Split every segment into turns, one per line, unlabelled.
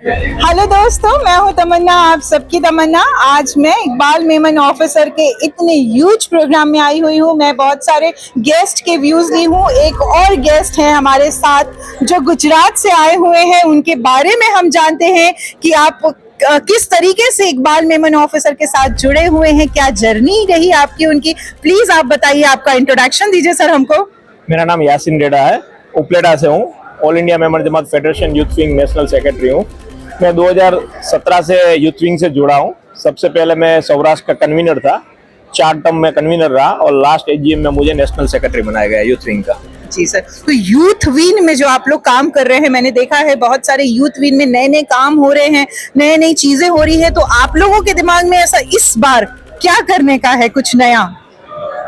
Hello दोस्तों, मैं हूं तमन्ना, आप सबकी तमन्ना। आज मैं इकबाल मेमन ऑफिसर के इतने ह्यूज प्रोग्राम में आई हुई हूं। मैं बहुत सारे गेस्ट के व्यूज ली हूं। एक और गेस्ट हैं हमारे साथ जो गुजरात से आए हुए हैं, उनके बारे में हम जानते हैं कि आप किस तरीके से इकबाल मेमन ऑफिसर के साथ जुड़े हुए हैं, क्या जर्नी रही आपकी उनकी। प्लीज आप बताइए, आपका इंट्रोडक्शन दीजिए सर हमको।
मेरा नाम यासिन रेडा है, उपलेटा से हूँ। All India Memon Jamat federation youth wing national secretary हूँ। मैं 2017 से यूथ विंग से जुड़ा हूँ। सबसे पहले मैं सौराष्ट्र का कन्वीनर था, 4 टर्म में कन्वीनर रहा और लास्ट एजीएम में मुझे नेशनल सेक्रेटरी बनाया गया यूथ विंग का।
जी सर, तो यूथ विंग में जो आप लोग काम कर रहे हैं, मैंने देखा है बहुत सारे यूथ विंग में नए नए काम हो रहे हैं, नई नई चीजें हो रही है। तो आप लोगों के दिमाग में ऐसा इस बार क्या करने का है, कुछ नया?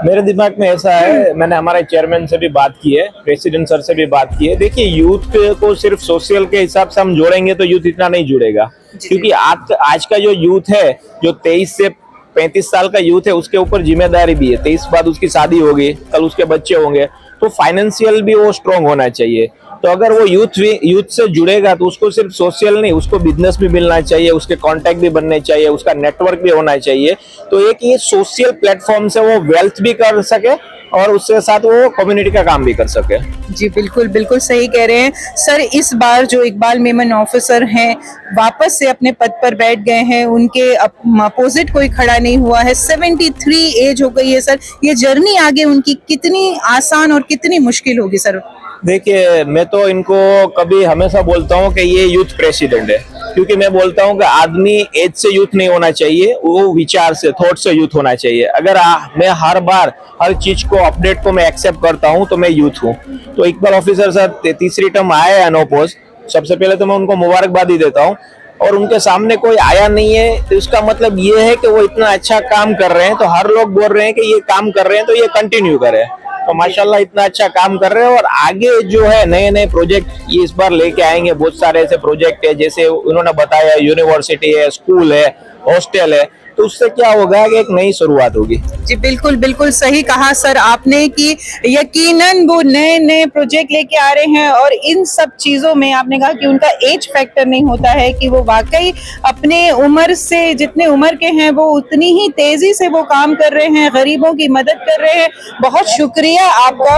मेरे दिमाग में ऐसा है, मैंने हमारे चेयरमैन से भी बात की है, प्रेसिडेंट सर से भी बात की है। देखिए, यूथ को सिर्फ सोशल के हिसाब से हम जोड़ेंगे तो यूथ इतना नहीं जुड़ेगा, क्योंकि आज का जो यूथ है, जो 23 से 35 साल का यूथ है, उसके ऊपर जिम्मेदारी भी है। 23 बाद उसकी शादी होगी, कल उसके बच्चे होंगे, तो फाइनेंशियल भी वो स्ट्रांग होना चाहिए। तो अगर वो यूथ से जुड़ेगा तो उसको सिर्फ सोशल नहीं, उसको बिजनेस भी मिलना चाहिए, उसके कांटेक्ट भी बनने चाहिए, उसका नेटवर्क भी होना चाहिए। तो एक ये सोशल प्लेटफॉर्म से वो वेल्थ भी कर सके और उसके साथ वो कम्युनिटी का काम भी कर सके।
जी बिल्कुल, बिल्कुल सही कह रहे हैं सर। इस बार जो इकबाल मेमन ऑफिसर हैं वापस से अपने पद पर बैठ गए हैं, उनके अपोजिट कोई खड़ा नहीं हुआ है। 73 एज हो गई है सर। ये जर्नी आगे उनकी कितनी आसान और कितनी मुश्किल होगी सर?
देखिए, मैं तो इनको कभी हमेशा बोलता हूँ कि ये यूथ प्रेसिडेंट है, क्योंकि मैं बोलता हूँ कि आदमी एज से यूथ नहीं होना चाहिए, वो विचार से, थॉट से यूथ होना चाहिए। अगर मैं हर बार हर चीज को, अपडेट को मैं एक्सेप्ट करता हूँ तो मैं यूथ हूँ। तो इकबाल ऑफिसर सर तीसरी टर्म आए हैं अनोपोज। सबसे पहले तो मैं उनको मुबारकबाद ही देता हूँ। और उनके सामने कोई आया नहीं है तो इसका मतलब ये है कि वो इतना अच्छा काम कर रहे हैं, तो हर लोग बोल रहे हैं कि ये काम कर रहे हैं तो ये कंटिन्यू करें। तो माशाल्लाह इतना अच्छा काम कर रहे हैं। और आगे जो है नए नए प्रोजेक्ट ये इस बार लेके आएंगे। बहुत सारे ऐसे प्रोजेक्ट है, जैसे उन्होंने बताया, यूनिवर्सिटी है, स्कूल है, हॉस्टल है, तो उससे क्या होगा कि एक नई शुरुआत होगी।
जी बिल्कुल, बिल्कुल सही कहा सर आपने कि यकीनन वो नए नए प्रोजेक्ट लेके आ रहे हैं। और इन सब चीजों में आपने कहा कि उनका एज फैक्टर नहीं होता है, कि वो वाकई अपने उम्र से, जितने उम्र के हैं वो उतनी ही तेजी से वो काम कर रहे हैं, गरीबों की मदद कर रहे हैं। बहुत शुक्रिया आपका।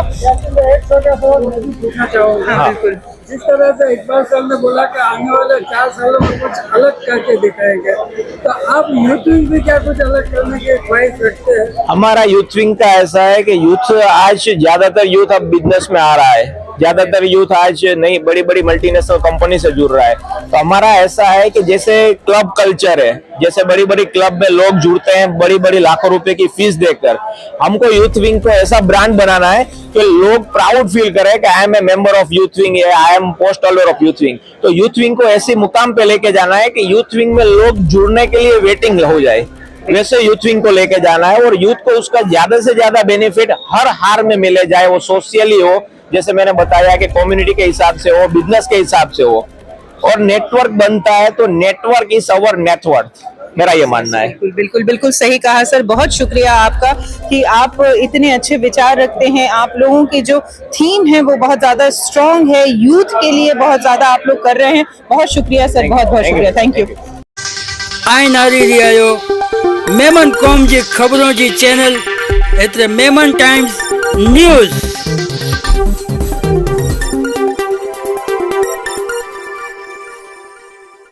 हाँ,
बिल्कुल।
जिस तरह से इकबाल साहब ने बोला कि आने वाले 4 सालों में कुछ अलग करके दिखाएंगे, तो आप यूथ विंग भी क्या कुछ अलग करने की ख्वाहिश रखते हैं?
हमारा यूथ विंग का ऐसा है कि यूथ आज ज्यादातर यूथ अब बिजनेस में आ रहा है, ज्यादातर यूथ आज नई बड़ी बड़ी मल्टीनेशनल कंपनी से जुड़ रहा है। तो हमारा ऐसा है कि जैसे क्लब कल्चर है, जैसे बड़ी बड़ी क्लब में लोग जुड़ते हैं बड़ी बड़ी लाखों रुपए की फीस देकर, हमको यूथ विंग को ऐसा ब्रांड बनाना है कि लोग प्राउड फील करें कि I am a member of youth wing, I am post holder of youth wing. तो यूथ विंग को ऐसे मुकाम पे लेके जाना है कि यूथ विंग में लोग जुड़ने के लिए वेटिंग हो जाए, वैसे यूथ विंग को लेके जाना है। और यूथ को उसका ज्यादा से ज्यादा बेनिफिट हर हार में मिले, जाए वो सोशली हो, जैसे मैंने बताया कि कम्युनिटी के हिसाब से हो, बिजनेस के हिसाब से हो, और नेटवर्क बनता है तो नेटवर्क इज अवर नेटवर्थ, मेरा ये मानना है।
बिल्कुल, बिल्कुल, बिल्कुल सही कहा सर। बहुत शुक्रिया आपका कि आप इतने अच्छे विचार रखते हैं। आप लोगों की जो थीम है वो बहुत ज्यादा स्ट्रॉन्ग है, यूथ के लिए बहुत ज्यादा आप लोग कर रहे हैं। बहुत शुक्रिया सर, बहुत बहुत शुक्रिया, थैंक यू।
आइन आ रही आयो मेमन कॉम जी खबरों जी चैनल एतरे मेमन टाइम्स न्यूज़।